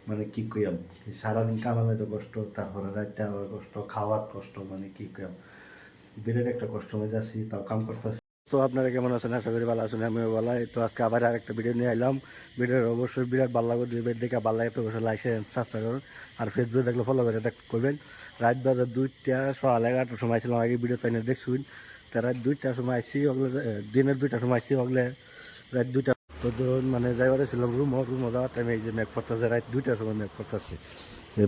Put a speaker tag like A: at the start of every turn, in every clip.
A: মানে কি কইয়াম সারাদিন কামামে তো কষ্ট, তারপরে রাইতে আবার কষ্ট, খাওয়ার কষ্ট, মানে কি কইয়াম বিরাট একটা কষ্ট মধ্যে আছি, তাও কাম করতেছি। তো আপনারা কেমন আছেন? আশা করি ভালো আছেন, আমিও ভালো। তো আজকে আবার আরেকটা ভিডিও নিয়ে এলাম। ভিডিওর অবশ্যই বিরাট ভালো লাগবে, যদি দেখে ভালো লাগে তো অবশ্যই লাইক শেয়ার সাবস্ক্রাইব করুন, আর ফেসবুকে দেখলে ফলো করে করবেন। রাত বাজার 2টা, সকাল 11টার সময় ছিলাম, আগে ভিডিও তাই দেখছুন। তা রাত 2টার সময় আসছি, ওগুলো দিনের 2টার সময় আসছি, ওগুলো রাত 2টা। তো ধরুন মানে যাইবারে ছিলাম রুমও যাওয়ার টাইমে এই যে মেঘ পড়তেছে, রাত 2টার সময় মেঘ পড়তেছে,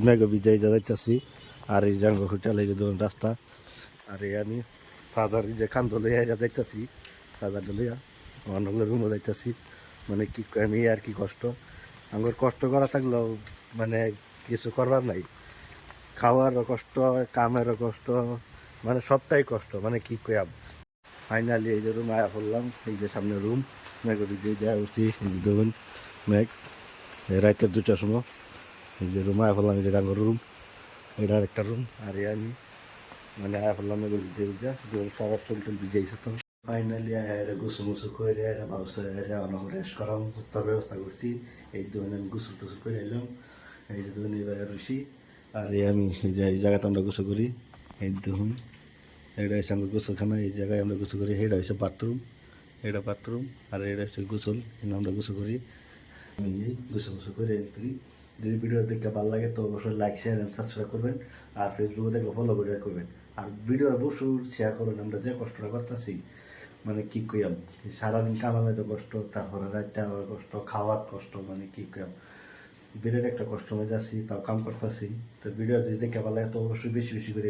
A: মেঘ বিজয় যাইতেছি। আর এই জাঙ্গ হোটেল, এই যে ধরুন রাস্তা, আর এই আমি চার্জার যে কান ধরে এটা দেখতেছি, চার্জারটা লইয়া অন্য রুমও যাইতেছি। মানে কি আমি আর কি কষ্ট, আমার কষ্ট করা থাকলেও মানে কিছু করবার নাই, খাওয়ারও কষ্ট, কামেরও কষ্ট, মানে সবটাই কষ্ট, মানে কি কয়াম। ফাইনালি এই যে রুম আয়া পড়লাম, এই যে সামনে রুম, মেঘের যে দেওয়া উঠছি, এই যে দেখুন মেঘ, রাতের 2টার সময় এই যে রুম আয়া পড়লাম, এই যে ডাঙ্গর রুম, এটা আরেকটা রুম। আর আমি মানে আয়া পড়লাম মেঘের ভিজে সারা চুল ভিজাইছে। তো ফাইনালি আয়া গোসল মুসল করে ভাবছে অনেক রেস্ট করাম, তার ব্যবস্থা করছি। এই ধরুন আমি গোসল টুসল করে এলাম, এই যে ধরুন এবার রুষি। আর আমি এই যে এই জায়গাতে আমরা গোসল করি, এই দেখুন এটা হচ্ছে আমরা গোসলখানা, এই জায়গায় আমরা গোসল করি। এটা হচ্ছে বাথরুম, এটা বাথরুম, আর এটা হচ্ছে গোসল, এখানে আমরা গোসল করি। আমি এই গোসল করে করি। যদি ভিডিও দেখতে ভালো লাগে তো অবশ্যই লাইক শেয়ার অ্যান্ড সাবস্ক্রাইব করবেন, আর ফেসবুকে দেখলে ফলো করে করবেন, আর ভিডিও অবশ্যই শেয়ার করবেন। আমরা যে কষ্টটা করতেছি, মানে কি কইয়াম সারাদিন কামামে তো কষ্ট, তারপরে রাইতে আবার কষ্ট, খাওয়ার কষ্ট, মানে কি কইয়াম বিরাট একটা কষ্ট মধ্যে আছি, তাও কাম করতেছি। তো ভিডিও যদি দেখে ভালো লাগে তো অবশ্যই বেশি বেশি করে